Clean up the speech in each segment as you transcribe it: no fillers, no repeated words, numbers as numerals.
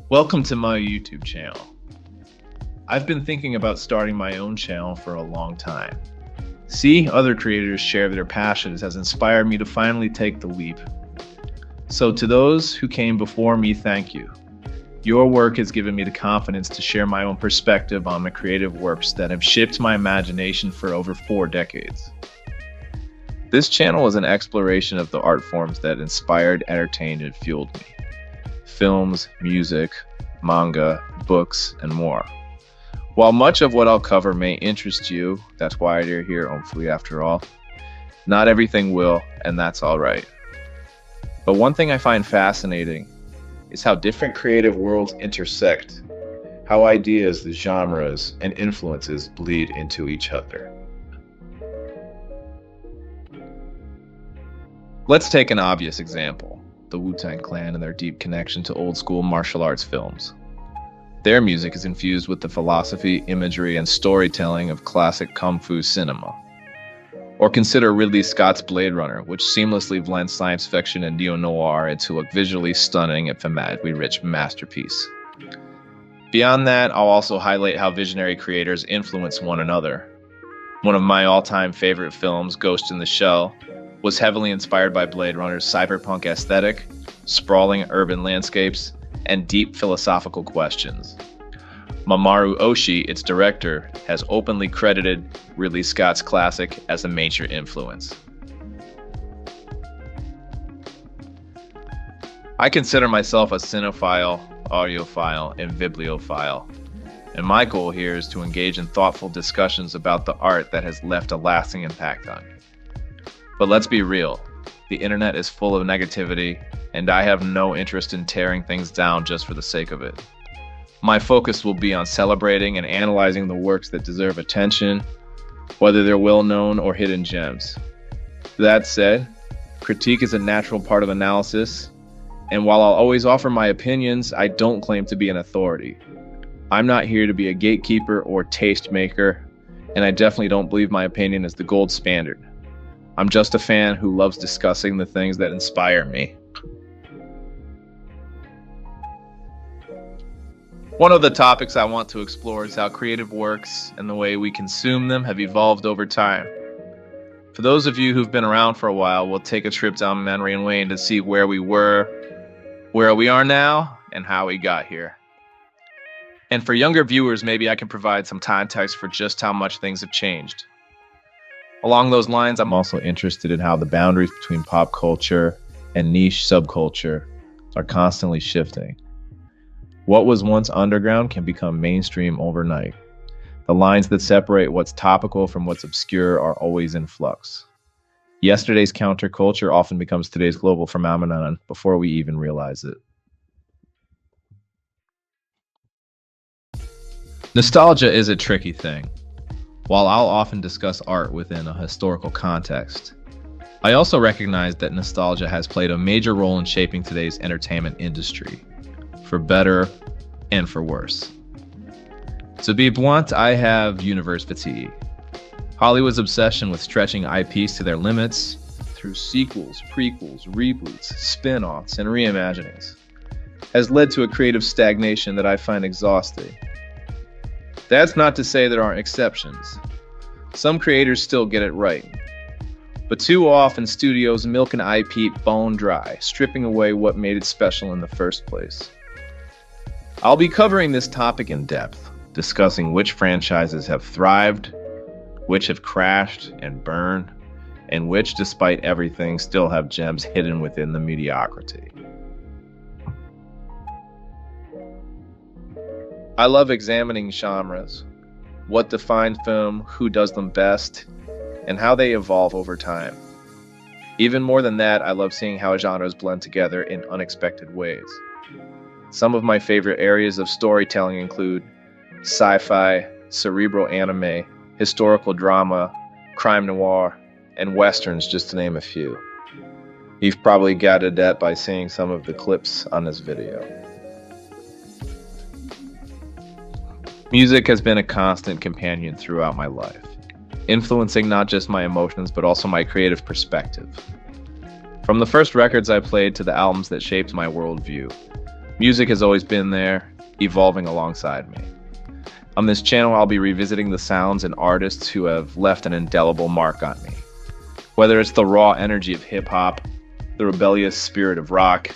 Welcome to my YouTube channel. I've been thinking about starting my own channel for a long time. Seeing other creators share their passions has inspired me to finally take the leap. So to those who came before me, thank you. Your work has given me the confidence to share my own perspective on the creative works that have shaped my imagination for over 4 decades. This channel is an exploration of the art forms that inspired, entertained, and fueled me. Films, music, manga, books, and more. While much of what I'll cover may interest you, that's why you're here, hopefully, after all, not everything will, and that's all right. But one thing I find fascinating is how different creative worlds intersect, how ideas, the genres, and influences bleed into each other. Let's take an obvious example. The Wu-Tang Clan and their deep connection to old-school martial arts films. Their music is infused with the philosophy, imagery, and storytelling of classic kung fu cinema. Or consider Ridley Scott's Blade Runner, which seamlessly blends science fiction and neo-noir into a visually stunning and thematically rich masterpiece. Beyond that, I'll also highlight how visionary creators influence one another. One of my all-time favorite films, Ghost in the Shell, was heavily inspired by Blade Runner's cyberpunk aesthetic, sprawling urban landscapes, and deep philosophical questions. Mamoru Oshii, its director, has openly credited Ridley Scott's classic as a major influence. I consider myself a cinephile, audiophile, and bibliophile, and my goal here is to engage in thoughtful discussions about the art that has left a lasting impact on me. But let's be real, the internet is full of negativity, and I have no interest in tearing things down just for the sake of it. My focus will be on celebrating and analyzing the works that deserve attention, whether they're well-known or hidden gems. That said, critique is a natural part of analysis, and while I'll always offer my opinions, I don't claim to be an authority. I'm not here to be a gatekeeper or tastemaker, and I definitely don't believe my opinion is the gold standard. I'm just a fan who loves discussing the things that inspire me. One of the topics I want to explore is how creative works and the way we consume them have evolved over time. For those of you who've been around for a while, we'll take a trip down memory lane to see where we were, where we are now, and how we got here. And for younger viewers, maybe I can provide some context for just how much things have changed. Along those lines, I'm also interested in how the boundaries between pop culture and niche subculture are constantly shifting. What was once underground can become mainstream overnight. The lines that separate what's topical from what's obscure are always in flux. Yesterday's counterculture often becomes today's global phenomenon before we even realize it. Nostalgia is a tricky thing. While I'll often discuss art within a historical context, I also recognize that nostalgia has played a major role in shaping today's entertainment industry, for better and for worse. To be blunt, I have universe fatigue. Hollywood's obsession with stretching IPs to their limits through sequels, prequels, reboots, spin-offs, and reimaginings has led to a creative stagnation that I find exhausting. That's not to say there aren't exceptions. Some creators still get it right. But too often studios milk an IP bone dry, stripping away what made it special in the first place. I'll be covering this topic in depth, discussing which franchises have thrived, which have crashed and burned, and which, despite everything, still have gems hidden within the mediocrity. I love examining genres, what defines them, who does them best, and how they evolve over time. Even more than that, I love seeing how genres blend together in unexpected ways. Some of my favorite areas of storytelling include sci-fi, cerebral anime, historical drama, crime noir, and westerns, just to name a few. You've probably gathered that by seeing some of the clips on this video. Music has been a constant companion throughout my life, influencing not just my emotions but also my creative perspective. From the first records I played to the albums that shaped my worldview, Music has always been there, evolving alongside me. On this channel, I'll be revisiting the sounds and artists who have left an indelible mark on me. Whether it's the raw energy of hip-hop, the rebellious spirit of rock,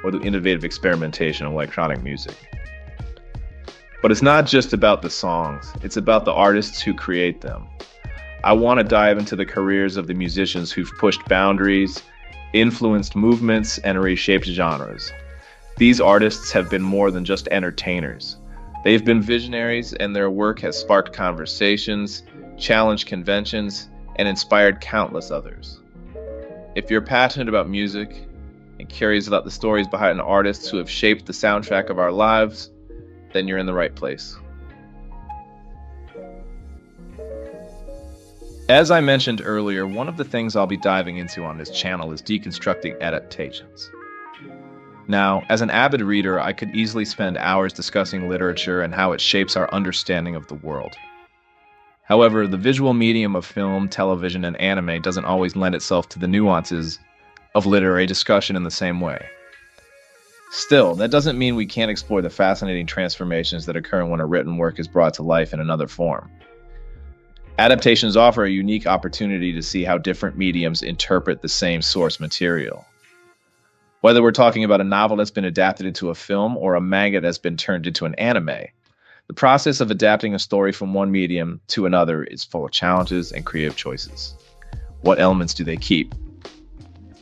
or the innovative experimentation of electronic music. But it's not just about the songs, it's about the artists who create them. I want to dive into the careers of the musicians who've pushed boundaries, influenced movements, and reshaped genres. These artists have been more than just entertainers. They've been visionaries, and their work has sparked conversations, challenged conventions, and inspired countless others. If you're passionate about music and curious about the stories behind artists who have shaped the soundtrack of our lives, then you're in the right place. As I mentioned earlier, one of the things I'll be diving into on this channel is deconstructing adaptations. Now, as an avid reader, I could easily spend hours discussing literature and how it shapes our understanding of the world. However, the visual medium of film, television, and anime doesn't always lend itself to the nuances of literary discussion in the same way. Still, that doesn't mean we can't explore the fascinating transformations that occur when a written work is brought to life in another form. Adaptations offer a unique opportunity to see how different mediums interpret the same source material. Whether we're talking about a novel that's been adapted into a film or a manga that's been turned into an anime, the process of adapting a story from one medium to another is full of challenges and creative choices. What elements do they keep?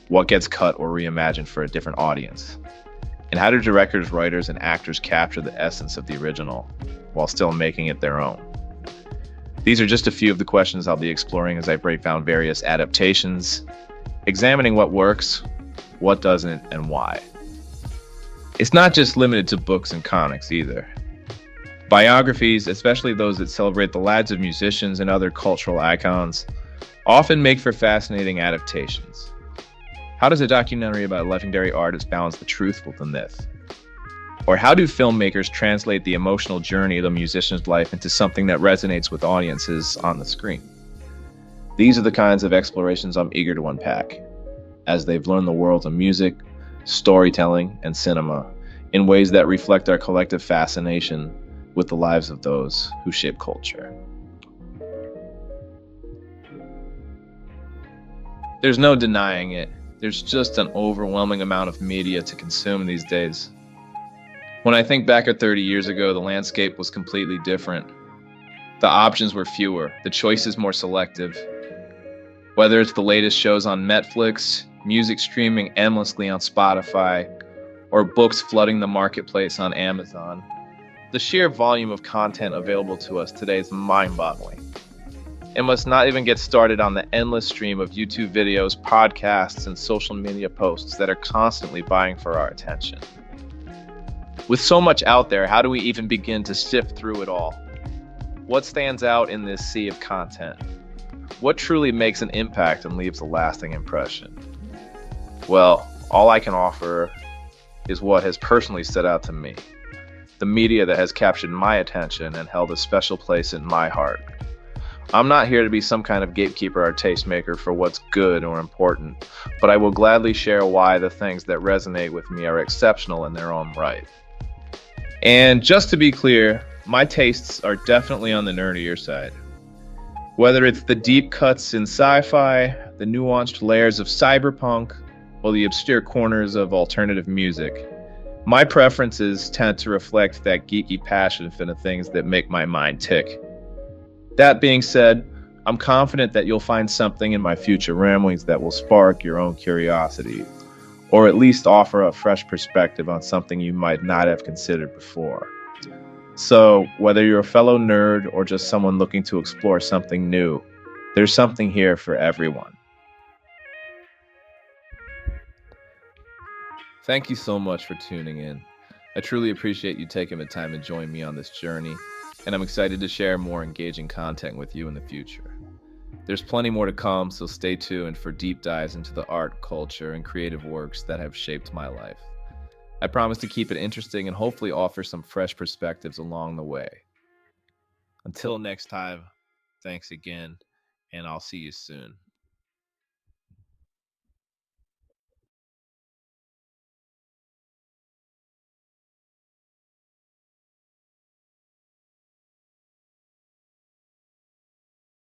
What gets cut or reimagined for a different audience? And how do directors, writers, and actors capture the essence of the original while still making it their own? These are just a few of the questions I'll be exploring as I break down various adaptations, examining what works, what doesn't, and why. It's not just limited to books and comics either. Biographies, especially those that celebrate the lives of musicians and other cultural icons, often make for fascinating adaptations. How does a documentary about legendary artists balance the truth with the myth? Or how do filmmakers translate the emotional journey of a musician's life into something that resonates with audiences on the screen? These are the kinds of explorations I'm eager to unpack, as they've learned the worlds of music, storytelling, and cinema in ways that reflect our collective fascination with the lives of those who shape culture. There's no denying it. There's just an overwhelming amount of media to consume these days. When I think back at 30 years ago, the landscape was completely different. The options were fewer, the choices more selective. Whether it's the latest shows on Netflix, music streaming endlessly on Spotify, or books flooding the marketplace on Amazon, the sheer volume of content available to us today is mind-boggling. And let's not even get started on the endless stream of YouTube videos, podcasts, and social media posts that are constantly vying for our attention. With so much out there, how do we even begin to sift through it all? What stands out in this sea of content? What truly makes an impact and leaves a lasting impression? Well, all I can offer is what has personally stood out to me. The media that has captured my attention and held a special place in my heart. I'm not here to be some kind of gatekeeper or tastemaker for what's good or important, but I will gladly share why the things that resonate with me are exceptional in their own right. And just to be clear, my tastes are definitely on the nerdier side. Whether it's the deep cuts in sci-fi, the nuanced layers of cyberpunk, or the obscure corners of alternative music, my preferences tend to reflect that geeky passion for the things that make my mind tick. That being said, I'm confident that you'll find something in my future ramblings that will spark your own curiosity, or at least offer a fresh perspective on something you might not have considered before. So, whether you're a fellow nerd or just someone looking to explore something new, there's something here for everyone. Thank you so much for tuning in. I truly appreciate you taking the time to join me on this journey, and I'm excited to share more engaging content with you in the future. There's plenty more to come, so stay tuned for deep dives into the art, culture, and creative works that have shaped my life. I promise to keep it interesting and hopefully offer some fresh perspectives along the way. Until next time, thanks again, and I'll see you soon.